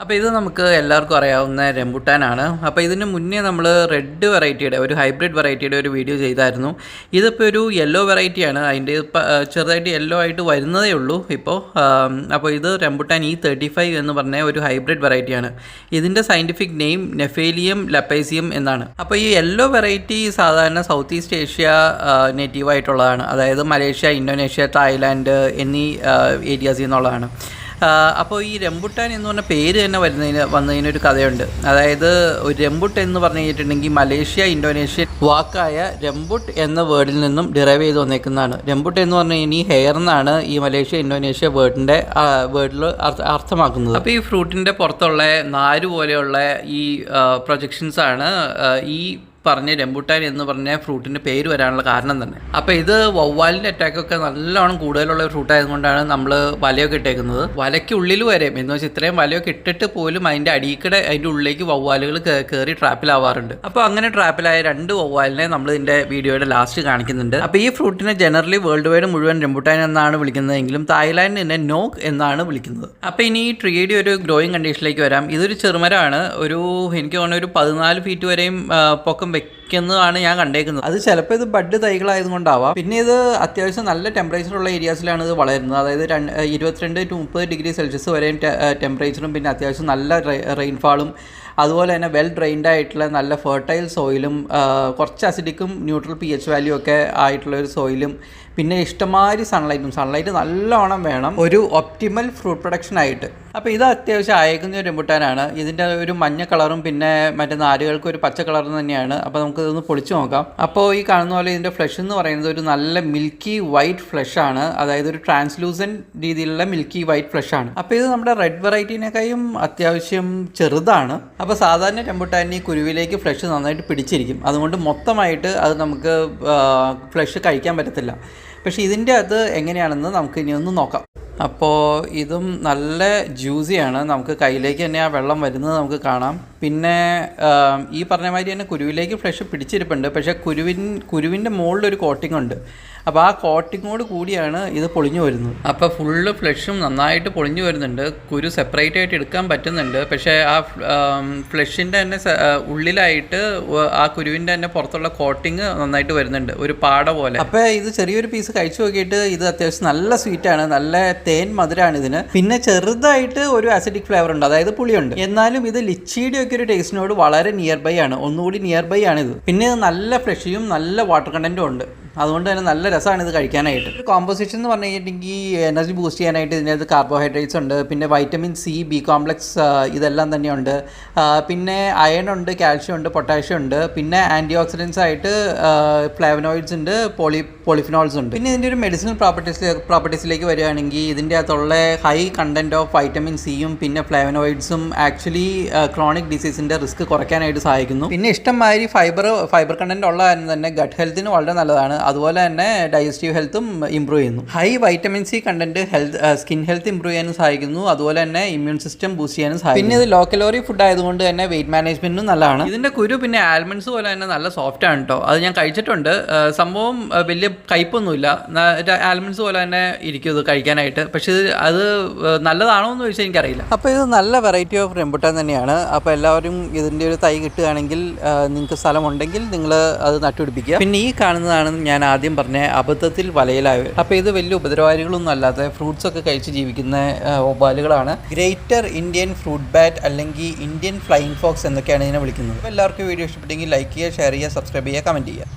അപ്പോൾ ഇത് നമുക്ക് എല്ലാവർക്കും അറിയാവുന്ന റംബുട്ടാനാണ്. അപ്പോൾ ഇതിന് മുന്നേ നമ്മൾ റെഡ് വെറൈറ്റിയുടെ ഒരു ഹൈബ്രിഡ് വെറൈറ്റിയുടെ ഒരു വീഡിയോ ചെയ്തായിരുന്നു. ഇതിപ്പോൾ ഒരു യെല്ലോ വെറൈറ്റിയാണ്. അതിൻ്റെ ചെറുതായിട്ട് യെല്ലോ ആയിട്ട് വരുന്നതേ ഉള്ളൂ ഇപ്പോൾ. അപ്പോൾ ഇത് റംബുട്ടാൻ E35 എന്ന് പറഞ്ഞ ഒരു ഹൈബ്രിഡ് വെറൈറ്റിയാണ്. ഇതിൻ്റെ സയൻറ്റിഫിക് നെയിം നെഫേലിയം ലപ്പൈസിയം എന്നാണ്. അപ്പോൾ ഈ യെല്ലോ വെറൈറ്റി സാധാരണ സൗത്ത് ഈസ്റ്റ് ഏഷ്യ നേറ്റീവായിട്ടുള്ളതാണ്. അതായത് മലേഷ്യ, ഇന്തോനേഷ്യ, തായ്ലാൻഡ് എന്നീ ഏരിയാസിൽ നിന്നുള്ളതാണ്. അപ്പോൾ ഈ റംബുട്ടാൻ എന്ന് പറഞ്ഞ പേര് തന്നെ വന്നതിനൊരു കഥയുണ്ട്. അതായത് ഒരു റംബുട്ട് എന്ന് പറഞ്ഞു കഴിഞ്ഞിട്ടുണ്ടെങ്കിൽ മലേഷ്യ, ഇന്തോനേഷ്യ വാക്കായ രംബുട്ട് എന്ന വേർഡിൽ നിന്നും ഡിറൈവ് ചെയ്ത് വന്നേക്കുന്നതാണ്. രംബുട്ട് എന്ന് പറഞ്ഞു കഴിഞ്ഞാൽ ഹെയർ എന്നാണ് ഈ മലേഷ്യ, ഇന്തോനേഷ്യ വേർഡിൽ അർത്ഥമാക്കുന്നത്. അപ്പോൾ ഈ ഫ്രൂട്ടിൻ്റെ പുറത്തുള്ള നാര് പോലെയുള്ള ഈ പ്രൊജക്ഷൻസാണ് ഈ പറഞ്ഞ റംബുട്ടാൻ എന്ന് പറഞ്ഞ ഫ്രൂട്ടിൻ്റെ പേര് വരാനുള്ള കാരണം തന്നെ. അപ്പോൾ ഇത് വവ്വാലിൻ്റെ അറ്റാക്കൊക്കെ നല്ലോണം കൂടുതലുള്ള ഫ്രൂട്ട് ആയതുകൊണ്ടാണ് നമ്മൾ വലയൊക്കെ ഇട്ടേക്കുന്നത്. വലയ്ക്കുള്ളിൽ വരെയും എന്ന് വെച്ചാൽ ഇത്രയും വലയൊക്കെ ഇട്ടിട്ട് പോലും അതിൻ്റെ അതിൻ്റെ ഉള്ളിലേക്ക് വവ്വാലുകൾ കയറി ട്രാപ്പിലാവാറുണ്ട്. അപ്പോൾ അങ്ങനെ ട്രാപ്പിലായ 2 വവ്വാലിനെ നമ്മൾ ഇതിൻ്റെ വീഡിയോയുടെ ലാസ്റ്റ് കാണിക്കുന്നുണ്ട്. അപ്പോൾ ഈ ഫ്രൂട്ടിനെ ജനറലി വേൾഡ് വൈഡ് മുഴുവൻ റംബുട്ടാൻ എന്നാണ് വിളിക്കുന്നതെങ്കിലും തായ്ലാൻഡിനെ നോക്ക് എന്നാണ് വിളിക്കുന്നത്. അപ്പോൾ ഇനി ഈ ട്രീയുടെ ഒരു ഗ്രോയിങ് കണ്ടീഷനിലേക്ക് വരാം. ഇതൊരു ചെറുമരമാണ്. എനിക്ക് തോന്നുന്ന ഒരു 14 ഫീറ്റ് വരെയും പൊക്കം വെക്കുന്നതാണ് ഞാൻ കണ്ടേക്കുന്നത്. അത് ചിലപ്പോൾ ഇത് ബഡ് തൈകളായതുകൊണ്ടാവാം. പിന്നെ ഇത് അത്യാവശ്യം നല്ല ടെമ്പറേച്ചറുള്ള ഏരിയാസിലാണ് ഇത് വളരുന്നത്. അതായത് 22 to 30 ഡിഗ്രി സെൽഷ്യസ് വരെയും ടെമ്പറേച്ചറും പിന്നെ അത്യാവശ്യം നല്ല റെയിൻഫാളും അതുപോലെ തന്നെ വെൽ ഡ്രെയിൻഡ് ആയിട്ടുള്ള നല്ല ഫെർട്ടൈൽ സോയിലും കുറച്ച് അസിഡിക്കും ന്യൂട്രൽ pH വാല്യൂ ഒക്കെ ആയിട്ടുള്ള ഒരു സോയിലും പിന്നെ ഇഷ്ടംമാതിരി സൺലൈറ്റ് നല്ലോണം വേണം ഒരു ഒപ്റ്റിമൽ ഫ്രൂട്ട് പ്രൊഡക്ഷൻ ആയിട്ട്. അപ്പോൾ ഇത് അത്യാവശ്യം അയക്കുന്ന ഒരു റംബുട്ടാനാണ്. ഇതിൻ്റെ ഒരു മഞ്ഞ കളറും പിന്നെ മറ്റേ നാരുകൾക്ക് ഒരു പച്ച കളറും തന്നെയാണ്. അപ്പോൾ നമുക്കിതൊന്ന് പൊളിച്ചു നോക്കാം. അപ്പോൾ ഈ കാണുന്ന പോലെ ഇതിൻ്റെ ഫ്ലഷ് എന്ന് പറയുന്നത് ഒരു നല്ല മിൽക്കി വൈറ്റ് ഫ്ലഷ് ആണ്. അതായത് ഒരു ട്രാൻസ്ലൂസൻറ്റ് രീതിയിലുള്ള മിൽക്കി വൈറ്റ് ഫ്ലഷ് ആണ്. അപ്പോൾ ഇത് നമ്മുടെ റെഡ് വെറൈറ്റീനേക്കാളും അത്യാവശ്യം ചെറുതാണ്. അപ്പോൾ സാധാരണ റംബുട്ടാൻ ഈ കുരുവിലേക്ക് ഫ്ലഷ് നന്നായിട്ട് പിടിച്ചിരിക്കും. അതുകൊണ്ട് മൊത്തമായിട്ട് അത് നമുക്ക് ഫ്ലഷ് കഴിക്കാൻ പറ്റത്തില്ല. പക്ഷേ ഇതിൻ്റെ അത് എങ്ങനെയാണെന്ന് നമുക്ക് ഇനി ഒന്ന് നോക്കാം. അപ്പോൾ ഇതും നല്ല ജ്യൂസിയാണ്. നമുക്ക് കയ്യിലേക്ക് തന്നെ ആ വെള്ളം വരുന്നത് നമുക്ക് കാണാം. പിന്നെ ഈ പറഞ്ഞ മാതിരി തന്നെ കുരുവിലേക്ക് ഫ്ലഷ് പിടിച്ചിരിപ്പുണ്ട്. പക്ഷേ കുരുവിൻ്റെ മുകളിലൊരു കോട്ടിംഗ് ഉണ്ട്. അപ്പോൾ ആ കോട്ടിങ്ങോട് കൂടിയാണ് ഇത് പൊളിഞ്ഞു വരുന്നത്. അപ്പോൾ ഫുള്ള് ഫ്ലഷും നന്നായിട്ട് പൊളിഞ്ഞു വരുന്നുണ്ട്. കുരു സെപ്പറേറ്റ് ആയിട്ട് എടുക്കാൻ പറ്റുന്നുണ്ട്. പക്ഷേ ആ ഫ്ലഷിൻ്റെ തന്നെ ഉള്ളിലായിട്ട് ആ കുരുവിൻ്റെ തന്നെ പുറത്തുള്ള കോട്ടിങ് നന്നായിട്ട് വരുന്നുണ്ട്, ഒരു പാട പോലെ. അപ്പോൾ ഇത് ചെറിയൊരു പീസ് കഴിച്ചു നോക്കിയിട്ട് ഇത് അത്യാവശ്യം നല്ല സ്വീറ്റാണ്, നല്ല തേൻ മധുരമാണ് ഇതിന്. പിന്നെ ചെറുതായിട്ട് ഒരു അസിഡിക് ഫ്ലേവർ ഉണ്ട്, അതായത് പുളിയുണ്ട്. എന്നാലും ഇത് ലിച്ചിയുടെ ഒക്കെ ഒരു ടേസ്റ്റിനോട് വളരെ നിയർ ബൈ ആണ്, ഒന്നുകൂടി നിയർ ബൈ ആണിത്. പിന്നെ ഇത് നല്ല ഫ്ലഷിയും നല്ല വാട്ടർ കണ്ടൻറ്റും ഉണ്ട്. അതുകൊണ്ട് തന്നെ നല്ല രസമാണ് ഇത് കഴിക്കാനായിട്ട്. കോമ്പോസിഷൻ എന്ന് പറഞ്ഞു കഴിഞ്ഞിട്ടുണ്ടെങ്കിൽ എനർജി ബൂസ്റ്റ് ചെയ്യാനായിട്ട് ഇതിനകത്ത് കാർബോഹൈഡ്രേറ്റ്സ് ഉണ്ട്, പിന്നെ വൈറ്റമിൻ സി, ബി കോംപ്ലക്സ് ഇതെല്ലാം തന്നെയുണ്ട്. പിന്നെ അയൺ ഉണ്ട്, കാൽഷ്യം ഉണ്ട്, പൊട്ടാഷ്യം ഉണ്ട്. പിന്നെ ആൻറ്റി ഓക്സിഡൻസ് ആയിട്ട് ഫ്ലേവനോയിഡ്സ് ഉണ്ട്, പോളിഫിനോൾസ് ഉണ്ട്. പിന്നെ ഇതിൻ്റെ ഒരു മെഡിസിനൽ പ്രോപ്പർട്ടീസിലേക്ക് വരികയാണെങ്കിൽ ഇതിൻ്റെ അകത്തുള്ള ഹൈ കണ്ടൻറ്റ് ഓഫ് വൈറ്റമിൻ സിയും പിന്നെ ഫ്ലേവനോയിഡ്സും ആക്ച്വലി ക്രോണിക് ഡിസീസിൻ്റെ റിസ്ക് കുറയ്ക്കാനായിട്ട് സഹായിക്കുന്നു. പിന്നെ ഇഷ്ടംമാതിരി ഫൈബർ കണ്ടൻറ്റ് ഉള്ള കാരണം തന്നെ ഗട്ട് ഹെൽത്തിന് വളരെ നല്ലതാണ്. അതുപോലെ തന്നെ ഡൈജസ്റ്റീവ് ഹെൽത്തും ഇമ്പ്രൂവ് ചെയ്യുന്നു. High vitamin C content skin health improve ചെയ്യാനും സഹായിക്കുന്നു. അതുപോലെ തന്നെ ഇമ്മ്യൂൺ സിസ്റ്റം ബൂസ്റ്റ് ചെയ്യാനും സഹായിക്കും. പിന്നെ ഇത് ലോ കലോറി ഫുഡ് ആയതുകൊണ്ട് തന്നെ വെയിറ്റ് മാനേജ്മെന്റിനും നല്ലതാണ്. ഇതിന്റെ കുരു പിന്നെ ആൽമണ്ട്സ് പോലെ തന്നെ നല്ല സോഫ്റ്റ് ആണ് കേട്ടോ. അത് ഞാൻ കഴിച്ചിട്ടുണ്ട്. സംഭവം വലിയ കയ്പൊന്നുമില്ല. ആൽമണ്ട്സ് പോലെ തന്നെ ഇരിക്കും ഇത് കഴിക്കാനായിട്ട്. പക്ഷേ അത് നല്ലതാണോ എന്ന് ചോദിച്ചാൽ എനിക്കറിയില്ല. അപ്പോൾ ഇത് നല്ല വെറൈറ്റി ഓഫ് റംബുട്ടാൻ തന്നെയാണ്. അപ്പോൾ എല്ലാവരും ഇതിൻ്റെ ഒരു തൈ കിട്ടുകയാണെങ്കിൽ നിങ്ങൾക്ക് സ്ഥലമുണ്ടെങ്കിൽ നിങ്ങൾ അത് നട്ടുപിടിപ്പിക്കുക. പിന്നെ ഈ കാണുന്നതാണ് ഞാൻ ആദ്യം പറഞ്ഞ അബദ്ധത്തിൽ വലയിലായവർ. അപ്പോൾ ഇത് വലിയ ഉപദ്രവകാരികളൊന്നും അല്ലാതെ ഫ്രൂട്ട്സ് ഒക്കെ കഴിച്ച് ജീവിക്കുന്ന വവ്വാലുകളാണ്. ഗ്രേറ്റർ ഇന്ത്യൻ ഫ്രൂട്ട് ബാറ്റ് അല്ലെങ്കിൽ ഇന്ത്യൻ ഫ്ലൈയിങ് ഫോക്സ് എന്നൊക്കെയാണ് ഇതിനെ വിളിക്കുന്നത്. അപ്പോൾ എല്ലാവർക്കും വീഡിയോ ഇഷ്ടപ്പെട്ടെങ്കിൽ ലൈക്ക് ചെയ്യുക, ഷെയർ ചെയ്യുക, സബ്സ്ക്രൈബ് ചെയ്യുക, കമൻറ്റ് ചെയ്യുക.